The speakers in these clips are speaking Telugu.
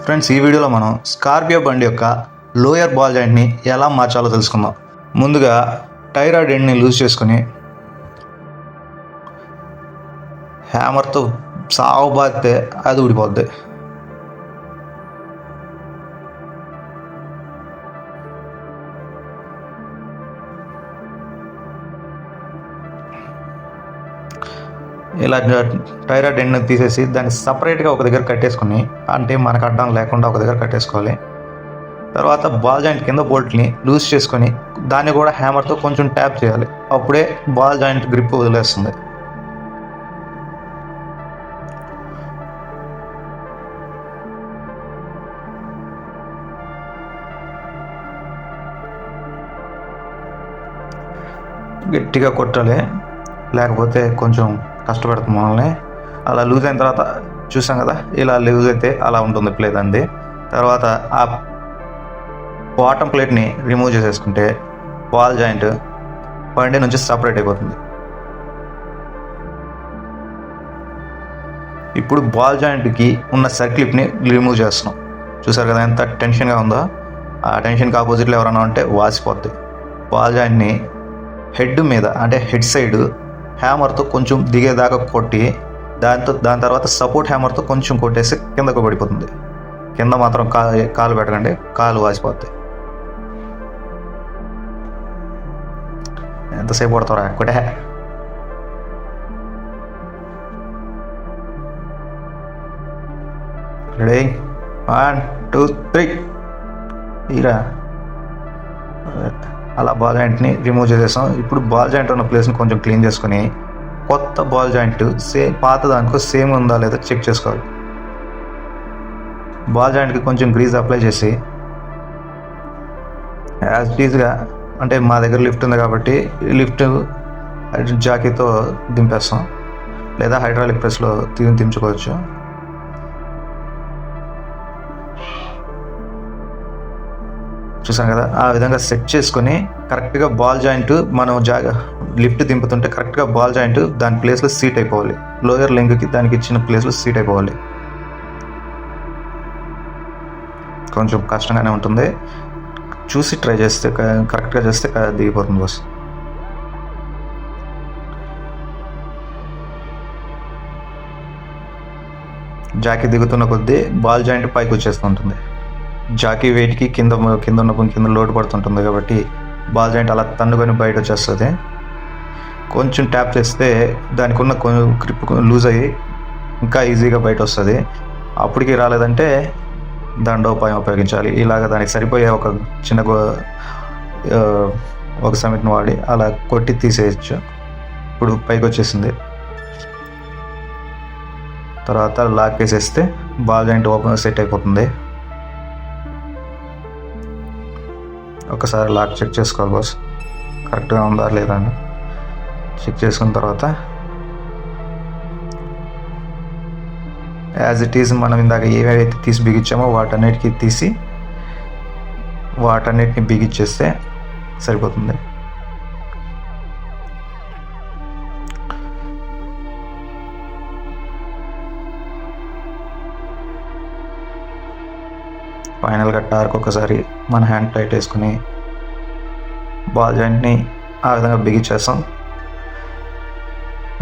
ఫ్రెండ్స్, ఈ వీడియోలో మనం స్కార్పియో బండి యొక్క లోయర్ బాల్ జాయింట్ని ఎలా మార్చాలో తెలుసుకుందాం. ముందుగా టైర్ రాడ్ ఎండ్ని లూజ్ చేసుకుని హ్యామర్తో సాగు బాధితే అది ఊడిపోద్ది. ఇలా టైర్ రాడ్ ఎండ్ని తీసేసి దాన్ని సపరేట్గా ఒక దగ్గర కట్టేసుకుని, అంటే మనకు అడ్డం లేకుండా ఒక దగ్గర కట్టేసుకోవాలి. తర్వాత బాల్ జాయింట్ కింద బోల్ట్ని లూజ్ చేసుకొని దాన్ని కూడా హ్యామర్తో కొంచెం ట్యాప్ చేయాలి. అప్పుడే బాల్ జాయింట్ గ్రిప్ వదిలేస్తుంది. గట్టిగా కొట్టాలి, లేకపోతే కొంచెం కష్టపడుతుంది మనల్ని. అలా లూజ్ అయిన తర్వాత చూసాం కదా, ఇలా లూజ్ అయితే అలా ఉంటుంది ప్లేట్ అంది. తర్వాత ఆ బాటమ్ ప్లేట్ని రిమూవ్ చేసేసుకుంటే బాల్ జాయింట్ బండి నుంచి సపరేట్ అయిపోతుంది. ఇప్పుడు బాల్ జాయింట్కి ఉన్న సర్క్లిప్ని రిమూవ్ చేస్తున్నాం. చూసారు కదా ఎంత టెన్షన్గా ఉందో. ఆ టెన్షన్కి ఆపోజిట్లో ఎవరైనా ఉంటే వాసిపోద్ది. బాల్ జాయింట్ని హెడ్ మీద, అంటే హెడ్ సైడ్ హ్యామర్తో కొంచెం దిగేదాకా కొట్టి దాని తర్వాత సపోర్ట్ హ్యామర్తో కొంచెం కొట్టేసి కిందకు పడిపోతుంది. కింద మాత్రం కాలు పెట్టకండి, కాలు వాసిపోద్ది. ఎంతసేపు పడతారా కొట్టే. రెడీ, 1 2 3 ఇరా. అలా బాల్ జాయింట్ని రిమూవ్ చేసేసాం. ఇప్పుడు బాల్ జాయింట్ ఉన్న ప్లేస్ని కొంచెం క్లీన్ చేసుకొని కొత్త బాల్ జాయింట్ పాత దానికో సేమ్ ఉందా లేదా చెక్ చేసుకోవాలి. బాల్ జాయింట్కి కొంచెం గ్రీజ్ అప్లై చేసి యాజ్ ఈజ్గా, అంటే మా దగ్గర లిఫ్ట్ ఉంది కాబట్టి లిఫ్ట్ జాకీతో దింపేస్తాం, లేదా హైడ్రాలిక్ ప్రెస్లో దించుకోవచ్చు. చూసాం కదా, ఆ విధంగా సెట్ చేసుకొని కరెక్ట్గా బాల్ జాయింట్ మనం లిఫ్ట్ దింపుతుంటే కరెక్ట్గా బాల్ జాయింట్ దాని ప్లేస్లో సీట్ అయిపోవాలి. లోయర్ లెంగ్కి దానికి ఇచ్చిన ప్లేస్లో సీట్ అయిపోవాలి. కొంచెం కష్టంగానే ఉంటుంది, చూసి ట్రై చేస్తే, కరెక్ట్గా చేస్తే దిగిపోతుంది బస్. జాకీ దిగుతున్న కొద్దీ బాల్ జాయింట్ పైకి వచ్చేస్తుంటుంది. జాకీ వెయిట్కి కింద లోడ్ పడుతుంటుంది కాబట్టి బాల్ జాయింట్ అలా తన్నుకొని బయట వచ్చేస్తుంది. కొంచెం ట్యాప్ చేస్తే దానికి ఉన్న గ్రిప్ లూజ్ అయ్యి ఇంకా ఈజీగా బయట వస్తుంది. అప్పటికి రాలేదంటే దండోపాయం ఉపయోగించాలి. ఇలాగ దానికి సరిపోయే ఒక చిన్న ఒక సమిట్ని వాడి అలా కొట్టి తీసేయచ్చు. ఇప్పుడు పైకి వచ్చేసింది. తర్వాత లాక్ వేసేస్తే బాల్ జాయింట్ ఓపెన్ సెట్ అయిపోతుంది. ఒకసారి లాక్ చెక్ చేసుకోవాలి బాస్, కరెక్ట్గా ఉందా లేదా అని. చెక్ చేసుకున్న తర్వాత యాజ్ ఇట్ ఈజ్ మనం ఇందాక ఏవైతే తీసి బిగించామో వాటన్నిటిని బిగించేస్తే సరిపోతుంది. ఫైనల్గా టార్క్ ఒకసారి మన హ్యాండ్ టైట్ వేసుకుని బాల్ జాయింట్ని ఆ విధంగా బిగించేస్తాం.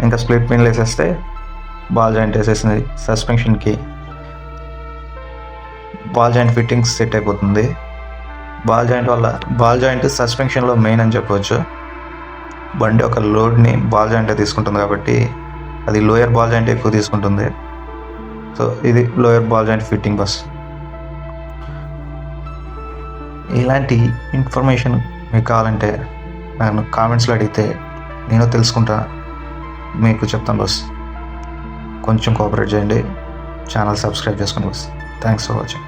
ఇంకా స్ప్లిట్ పిన్లు వేసేస్తే బాల్ జాయింట్ వేసేసింది. సస్పెన్షన్కి బాల్ జాయింట్ ఫిట్టింగ్స్ సెట్ అయిపోతుంది. బాల్ జాయింట్ సస్పెన్షన్లో మెయిన్ అని చెప్పవచ్చు. బండి ఒక లోడ్ని బాల్ జాయింట్ తీసుకుంటుంది కాబట్టి అది లోయర్ బాల్ జాయింట్ ఎక్కువ తీసుకుంటుంది. సో ఇది lower ball joint fitting bus. ఇలాంటి ఇన్ఫర్మేషన్ మీకు కావాలంటే నన్ను కామెంట్స్లో అడిగితే నేను తెలుసుకుంటా, మీకు చెప్తాను బస్. కొంచెం కోఆపరేట్ చేయండి, ఛానల్ సబ్స్క్రైబ్ చేసుకోండి బస్. Thanks for watching.